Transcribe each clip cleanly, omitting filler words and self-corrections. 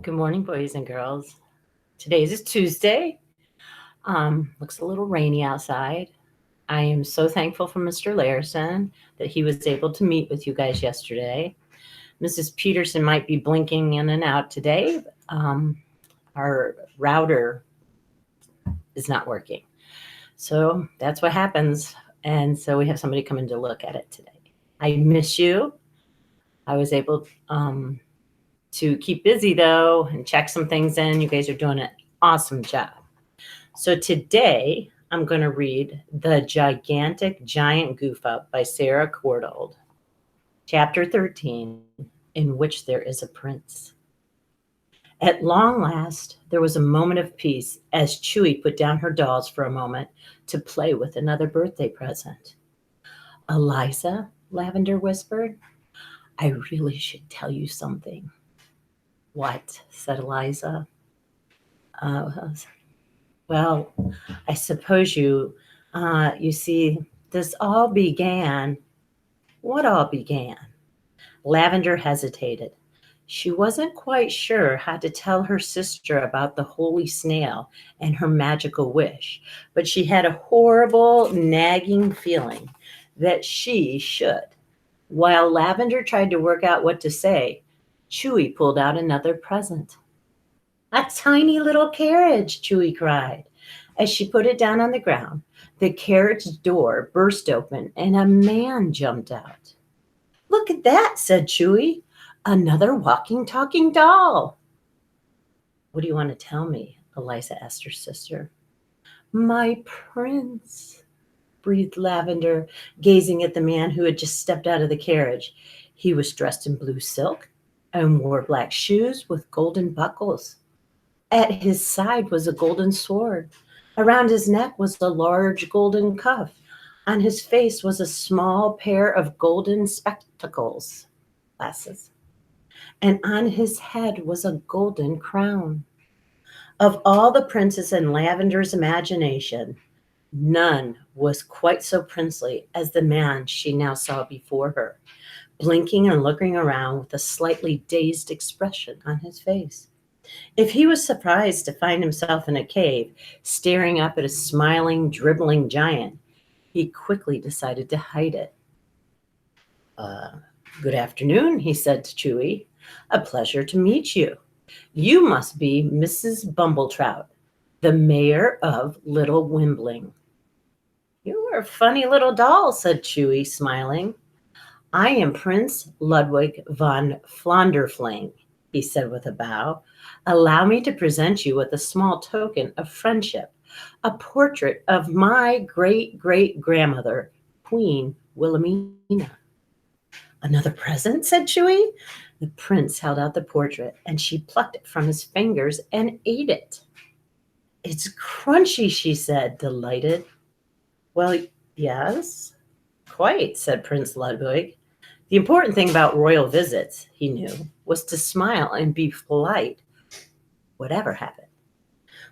Good morning, boys and girls. Today's is Tuesday. Looks a little rainy outside. I am so thankful for Mr. Larson that he was able to meet with you guys yesterday. Mrs. Peterson might be blinking in and out today. Our router is not working. So that's what happens. And so we have somebody coming to look at it today. I miss you. I was able to keep busy though and check some things in. You guys are doing an awesome job. So today I'm going to read The Gigantic Giant Goof-up by Sarah Courtauld, Chapter 13, in which there is a prince. At long last, there was a moment of peace as Chewy put down her dolls for a moment to play with another birthday present. Eliza, Lavender whispered, I really should tell you something. What? Said Eliza. Well, I suppose you see, this all began. What all began? Lavender hesitated. She wasn't quite sure how to tell her sister about the Holy Snail and her magical wish, but she had a horrible, nagging feeling that she should. While Lavender tried to work out what to say, Chewy pulled out another present. A tiny little carriage, Chewy cried. As she put it down on the ground, the carriage door burst open and a man jumped out. Look at that, said Chewy. Another walking, talking doll. What do you want to tell me? Eliza asked her sister. My prince, breathed Lavender, gazing at the man who had just stepped out of the carriage. He was dressed in blue silk and wore black shoes with golden buckles. At his side was a golden sword. Around his neck was a large golden cuff. On his face was a small pair of golden spectacles, glasses. And on his head was a golden crown. Of all the princes in Lavender's imagination, none was quite so princely as the man she now saw before her, blinking and looking around with a slightly dazed expression on his face. If he was surprised to find himself in a cave, staring up at a smiling, dribbling giant, he quickly decided to hide it. Good afternoon, he said to Chewy. A pleasure to meet you. You must be Mrs. Bumbletrout, the mayor of Little Wimbling. You are a funny little doll, said Chewy, smiling. I am Prince Ludwig von Flonderfling, he said with a bow. Allow me to present you with a small token of friendship, a portrait of my great-great-grandmother, Queen Wilhelmina. Another present, said Chewy. The prince held out the portrait, and she plucked it from his fingers and ate it. It's crunchy, she said, delighted. Well, yes, quite, said Prince Ludwig. The important thing about royal visits, he knew, was to smile and be polite, whatever happened.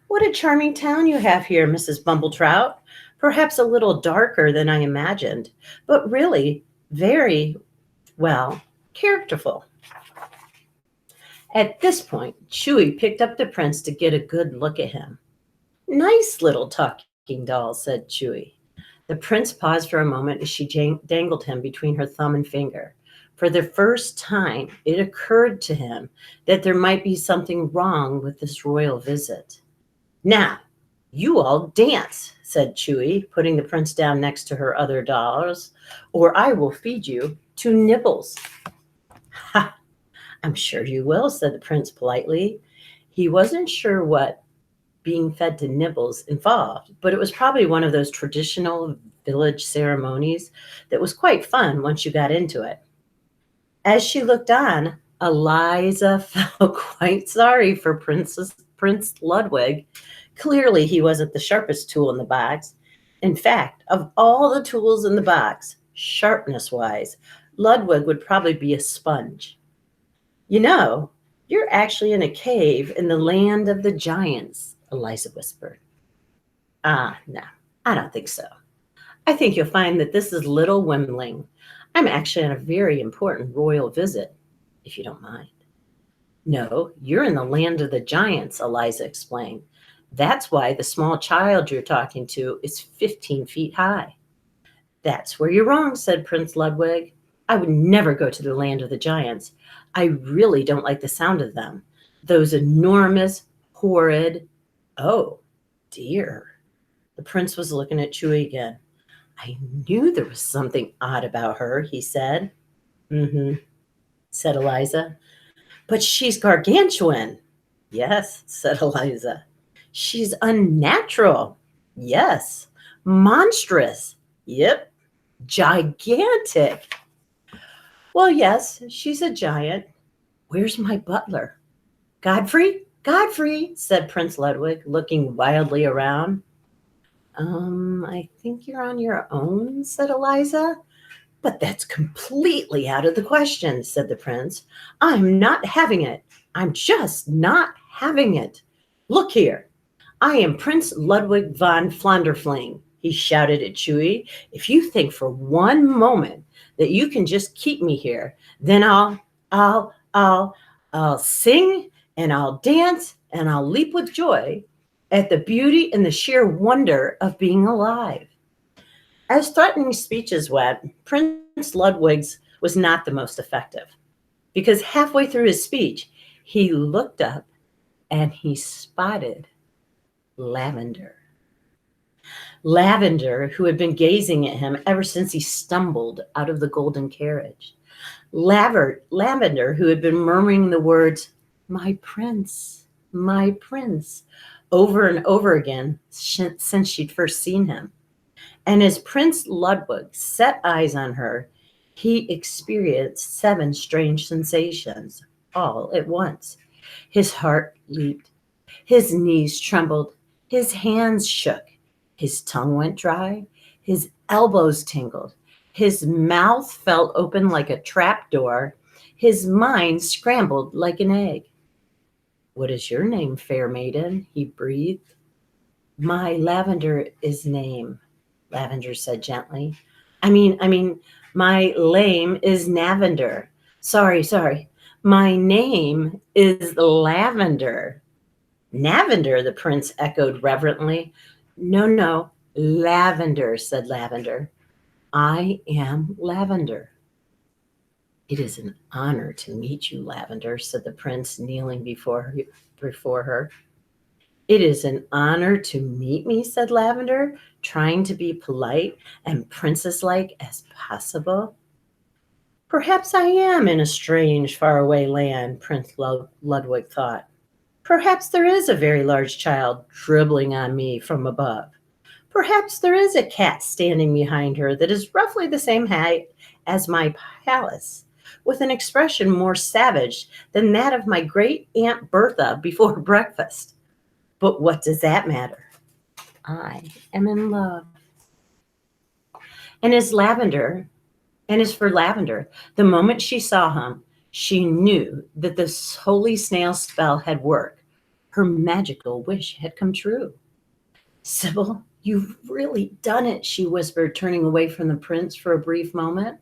What a charming town you have here, Mrs. Bumbletrout. Perhaps a little darker than I imagined, but really very, well, characterful. At this point, Chewy picked up the prince to get a good look at him. Nice little talking doll, said Chewy. The prince paused for a moment as she dangled him between her thumb and finger. For the first time, it occurred to him that there might be something wrong with this royal visit. Now, you all dance, said Chewy, putting the prince down next to her other dolls, or I will feed you to Nibbles. Ha! I'm sure you will, said the prince politely. He wasn't sure what being fed to Nibbles involved, but it was probably one of those traditional village ceremonies that was quite fun once you got into it. As she looked on, Eliza felt quite sorry for Prince Ludwig. Clearly, he wasn't the sharpest tool in the box. In fact, of all the tools in the box, sharpness-wise, Ludwig would probably be a sponge. You know, you're actually in a cave in the land of the giants, Eliza whispered. No, I don't think so. I think you'll find that this is Little Wimbling. I'm actually on a very important royal visit, if you don't mind. No, you're in the land of the giants, Eliza explained. That's why the small child you're talking to is 15 feet high. That's where you're wrong, said Prince Ludwig. I would never go to the land of the giants. I really don't like the sound of them. Those enormous, horrid. Oh, dear. The prince was looking at Chewie again. I knew there was something odd about her, he said. Mm-hmm, said Eliza. But she's gargantuan. Yes, said Eliza. She's unnatural. Yes. Monstrous. Yep. Gigantic. Well, yes, she's a giant. Where's my butler? Godfrey? Godfrey, said Prince Ludwig, looking wildly around. I think you're on your own, said Eliza. But that's completely out of the question, said the prince. I'm not having it. I'm just not having it. Look here. I am Prince Ludwig von Flonderfling, he shouted at Chewie. If you think for one moment that you can just keep me here, then I'll sing and I'll dance and I'll leap with joy at the beauty and the sheer wonder of being alive. As threatening speeches went, Prince Ludwig's was not the most effective because halfway through his speech, he looked up and he spotted Lavender. Lavender, who had been gazing at him ever since he stumbled out of the golden carriage. Lavender, who had been murmuring the words, my prince, over and over again since she'd first seen him. And as Prince Ludwig set eyes on her, he experienced 7 strange sensations all at once. His heart leaped, his knees trembled, his hands shook, his tongue went dry, his elbows tingled, his mouth felt open like a trap door, his mind scrambled like an egg. What is your name, fair maiden? He breathed. My Lavender is name, Lavender said gently. I mean, my lame is Navender. Sorry. My name is Lavender. Navender, the prince echoed reverently. No, Lavender, said Lavender. I am Lavender. It is an honor to meet you, Lavender, said the prince, kneeling before her. It is an honor to meet me, said Lavender, trying to be polite and princess-like as possible. Perhaps I am in a strange, faraway land, Prince Ludwig thought. Perhaps there is a very large child dribbling on me from above. Perhaps there is a cat standing behind her that is roughly the same height as my palace, with an expression more savage than that of my great Aunt Bertha before breakfast. But what does that matter? I am in love. And as for Lavender, the moment she saw him, she knew that the Holy Snail spell had worked. Her magical wish had come true. Sybil, you've really done it, she whispered, turning away from the prince for a brief moment.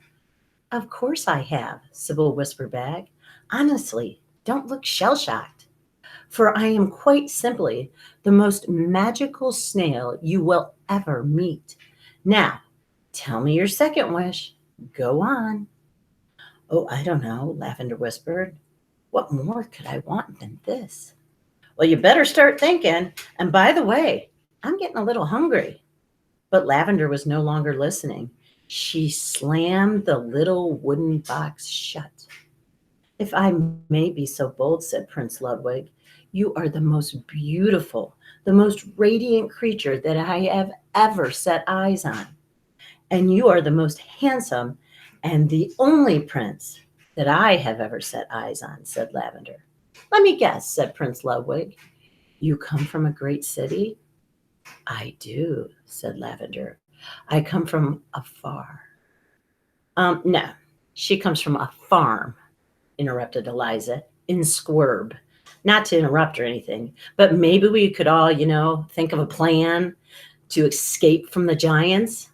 Of course I have, Sybil whispered back. Honestly, don't look shell-shocked. For I am quite simply the most magical snail you will ever meet. Now, tell me your second wish. Go on. Oh, I don't know, Lavender whispered. What more could I want than this? Well, you better start thinking. And by the way, I'm getting a little hungry. But Lavender was no longer listening. She slammed the little wooden box shut. If I may be so bold, said Prince Ludwig, you are the most beautiful, the most radiant creature that I have ever set eyes on. And you are the most handsome and the only prince that I have ever set eyes on, said Lavender. Let me guess, said Prince Ludwig. You come from a great city? I do, said Lavender. I come from afar. No, she comes from a farm, interrupted Eliza, in Squirb. Not to interrupt or anything, but maybe we could all, think of a plan to escape from the giants.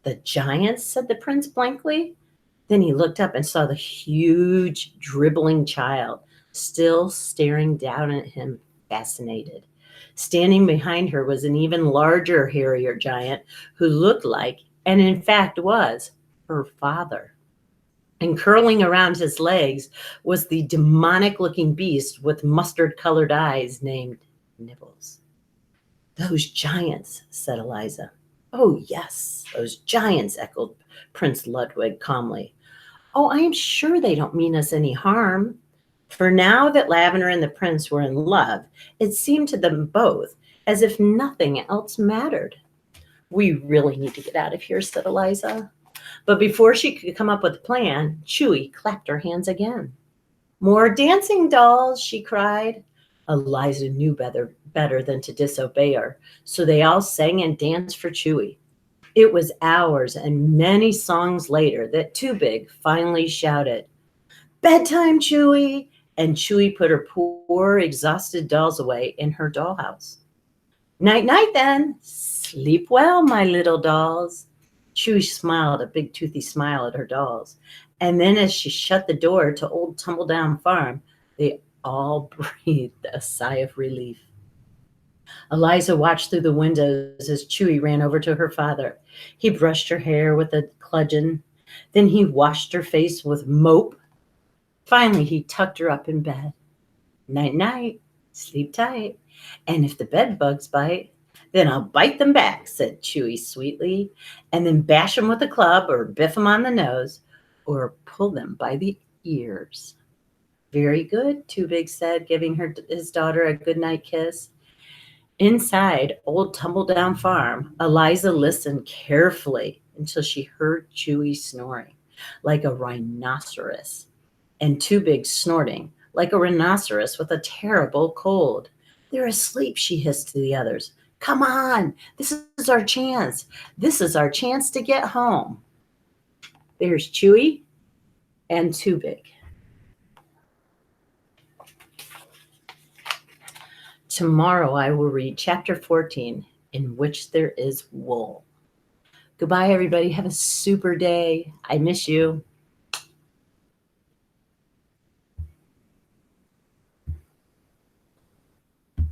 The giants, said the prince blankly. Then he looked up and saw the huge dribbling child still staring down at him, fascinated. Standing behind her was an even larger, hairier giant who looked like, and in fact was, her father. And curling around his legs was the demonic looking beast with mustard colored eyes named Nibbles. Those giants, said Eliza. Oh, yes, those giants, echoed Prince Ludwig calmly. Oh, I am sure they don't mean us any harm. For now that Lavender and the prince were in love, it seemed to them both as if nothing else mattered. We really need to get out of here, said Eliza. But before she could come up with a plan, Chewy clapped her hands again. More dancing dolls, she cried. Eliza knew better than to disobey her, so they all sang and danced for Chewy. It was hours and many songs later that Too Big finally shouted, Bedtime, Chewy! And Chewy put her poor, exhausted dolls away in her dollhouse. Night, night, then. Sleep well, my little dolls. Chewy smiled a big toothy smile at her dolls. And then as she shut the door to Old Tumbledown Farm, they all breathed a sigh of relief. Eliza watched through the windows as Chewy ran over to her father. He brushed her hair with a bludgeon. Then he washed her face with mope. Finally, he tucked her up in bed. Night, night. Sleep tight. And if the bed bugs bite, then I'll bite them back, said Chewy sweetly, and then bash them with a club or biff them on the nose or pull them by the ears. Very good, Too Big said, giving his daughter a goodnight kiss. Inside Old Tumbledown Farm, Eliza listened carefully until she heard Chewy snoring like a rhinoceros and Too Big snorting like a rhinoceros with a terrible cold. They're asleep, she hissed to the others. Come on, this is our chance. This is our chance to get home. There's Chewy and Too Big. Tomorrow I will read chapter 14, In Which There Is Wool. Goodbye, everybody. Have a super day. I miss you.